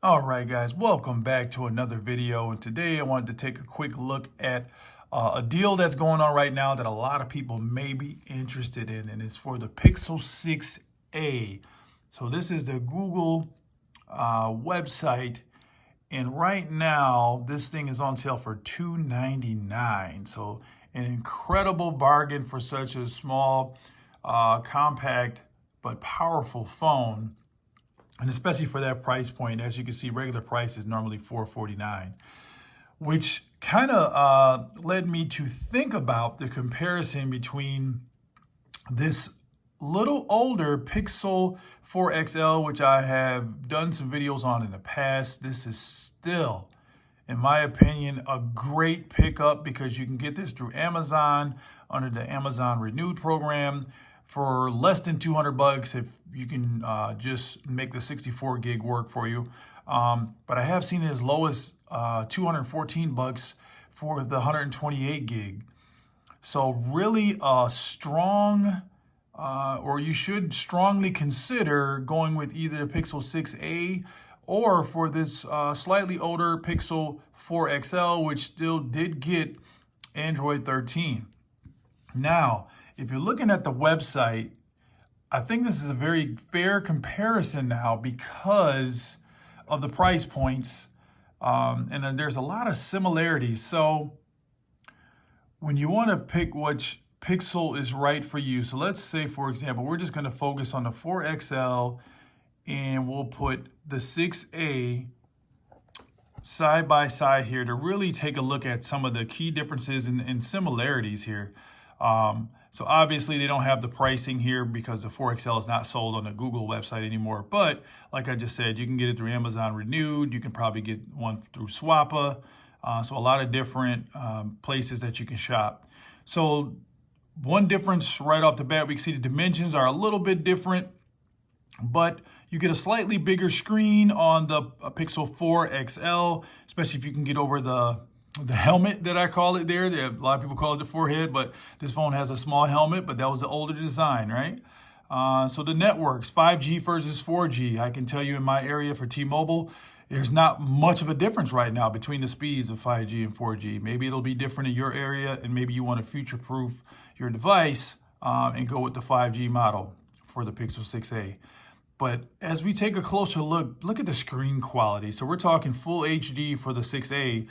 All right, guys, welcome back to another video. And today I wanted to take a quick look at a deal that's going on right now that a lot of people may be interested in, and it's for the Pixel 6a. So this is the Google website, and right now this thing is on sale for $299. So an incredible bargain for such a small, compact, but powerful phone. And especially for that price point. As you can see, regular price is normally $449, which kind of led me to think about the comparison between this little older Pixel 4 XL, which I have done some videos on in the past. This is still, in my opinion, a great pickup because you can get this through Amazon under the Amazon Renewed program for less than $200 if you can just make the 64 gig work for you. But I have seen it as low as $214 for the 128 gig. So really a strong, or you should strongly consider going with either the Pixel 6a or for this slightly older Pixel 4 XL, which still did get Android 13. Now, if you're looking at the website, I think this is a very fair comparison now because of the price points, and then there's a lot of similarities. So when you want to pick which Pixel is right for you, so let's say, for example, we're just going to focus on the 4 XL, and we'll put the 6a side by side here to really take a look at some of the key differences and similarities here. So obviously they don't have the pricing here because the 4 XL is not sold on the Google website anymore. But like I just said, you can get it through Amazon Renewed. You can probably get one through Swappa. So a lot of different places that you can shop. So one difference right off the bat, we can see the dimensions are a little bit different, but you get a slightly bigger screen on the Pixel 4 XL, especially if you can get over the helmet that I call it there. A lot of people call it the forehead, but this phone has a small helmet, but that was the older design, right? So the networks, 5G versus 4G. I can tell you in my area for T-Mobile, there's not much of a difference right now between the speeds of 5G and 4G. Maybe it'll be different in your area, and maybe you want to future-proof your device and go with the 5G model for the Pixel 6a. But as we take a closer look at the screen quality. So we're talking full HD for the 6a,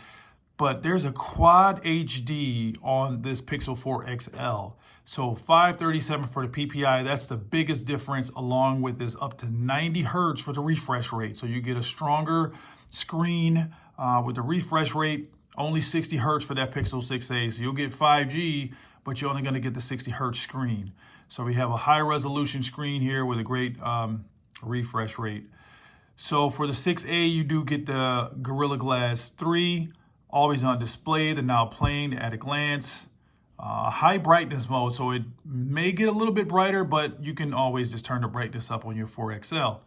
but there's a quad HD on this Pixel 4 XL. So 537 for the PPI, that's the biggest difference, along with this up to 90 hertz for the refresh rate. So you get a stronger screen with the refresh rate, only 60 hertz for that Pixel 6a. So you'll get 5G, but you're only gonna get the 60 hertz screen. So we have a high resolution screen here with a great refresh rate. So for the 6a, you do get the Gorilla Glass 3, always on display, the now playing at a glance, high brightness mode, so it may get a little bit brighter, but you can always just turn the brightness up on your 4 XL.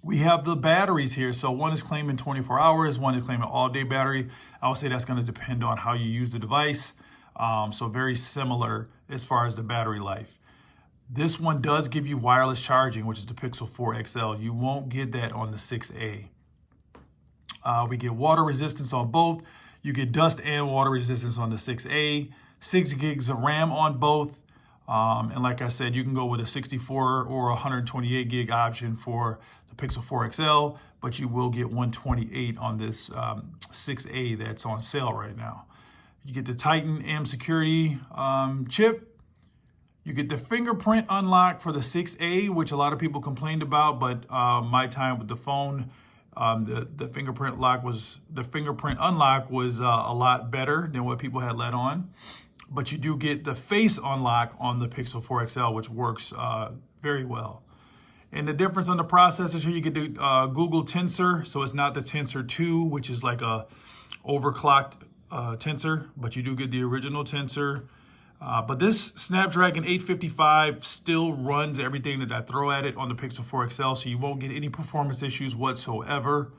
We have the batteries here. So one is claiming 24 hours, one is claiming all-day battery. I would say that's going to depend on how you use the device. So very similar as far as the battery life. This one does give you wireless charging, which is the Pixel 4 XL. You won't get that on the 6a. We get water resistance on both. You get dust and water resistance on the 6a. 6 gigs of RAM on both. And like I said, you can go with a 64 or 128 gig option for the Pixel 4 XL, but you will get 128 on this 6a that's on sale right now. You get the Titan M security chip. You get the fingerprint unlock for the 6a, which a lot of people complained about, but my time with the phone, the fingerprint unlock was a lot better than what people had let on. But you do get the face unlock on the Pixel 4 XL, which works very well. And the difference on the processor, here you get the Google Tensor. So it's not the Tensor 2, which is like a overclocked Tensor, but you do get the original Tensor. But this Snapdragon 855 still runs everything that I throw at it on the Pixel 4 XL, so you won't get any performance issues whatsoever.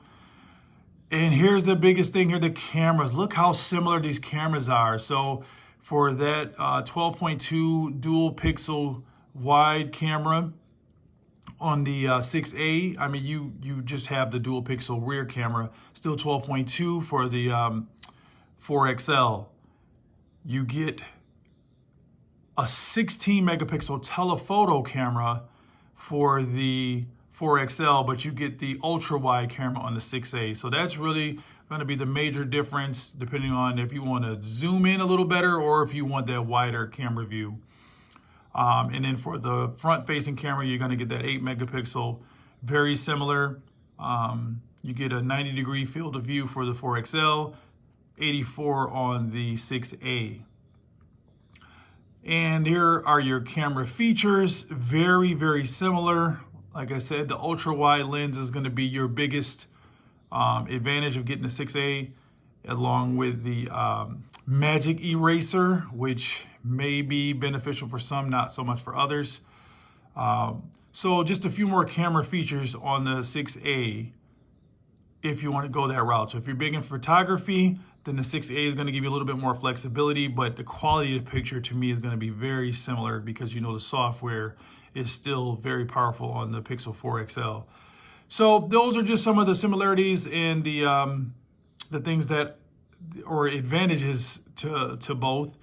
And here's the biggest thing here, the cameras. Look how similar these cameras are. So for that 12.2 dual pixel wide camera On the 6A, I mean, you just have the dual pixel rear camera, still 12.2 for the 4XL. You get a 16 megapixel telephoto camera for the 4XL, but you get the ultra wide camera on the 6A. So that's really going to be the major difference depending on if you want to zoom in a little better or if you want that wider camera view. And then for the front facing camera, you're going to get that 8 megapixel, very similar. You get a 90-degree field of view for the 4XL, 84 on the 6A. And here are your camera features, very, very similar. Like I said, the ultra wide lens is going to be your biggest advantage of getting the 6A, along with the Magic Eraser, which may be beneficial for some, not so much for others. So just a few more camera features on the 6A if you want to go that route. So if you're big in photography, then the 6A is going to give you a little bit more flexibility, but the quality of the picture to me is going to be very similar because the software is still very powerful on the Pixel 4 XL. So those are just some of the similarities and the things that, or advantages to both.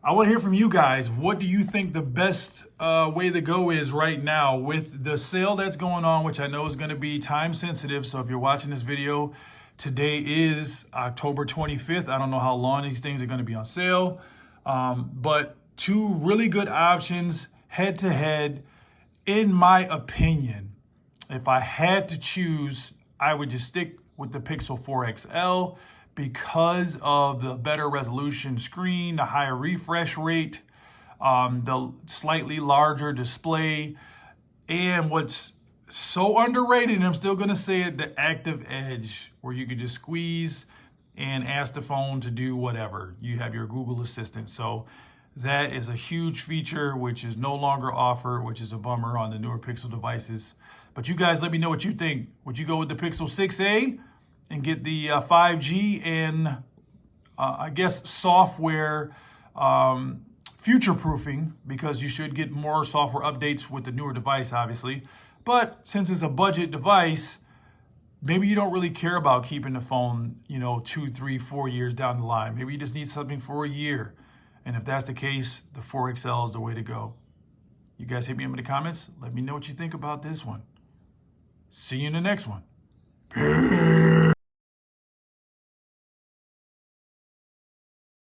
I want to hear from you guys. What do you think the best way to go is right now with the sale that's going on, which I know is going to be time sensitive. So if you're watching this video, today is October 25th. I don't know how long these things are going to be on sale, but two really good options head to head. In my opinion, if I had to choose, I would just stick with the Pixel 4 XL because of the better resolution screen, the higher refresh rate, the slightly larger display, and what's so underrated, and I'm still going to say it, the Active Edge, where you could just squeeze and ask the phone to do whatever. You have your Google Assistant. So that is a huge feature, which is no longer offered, which is a bummer on the newer Pixel devices. But you guys let me know what you think. Would you go with the Pixel 6A and get the 5G and I guess software future-proofing, because you should get more software updates with the newer device, obviously. But since it's a budget device, maybe you don't really care about keeping the phone, 2, 3, 4 years down the line. Maybe you just need something for a year. And if that's the case, the 4 XL is the way to go. You guys hit me up in the comments. Let me know what you think about this one. See you in the next one. Peace.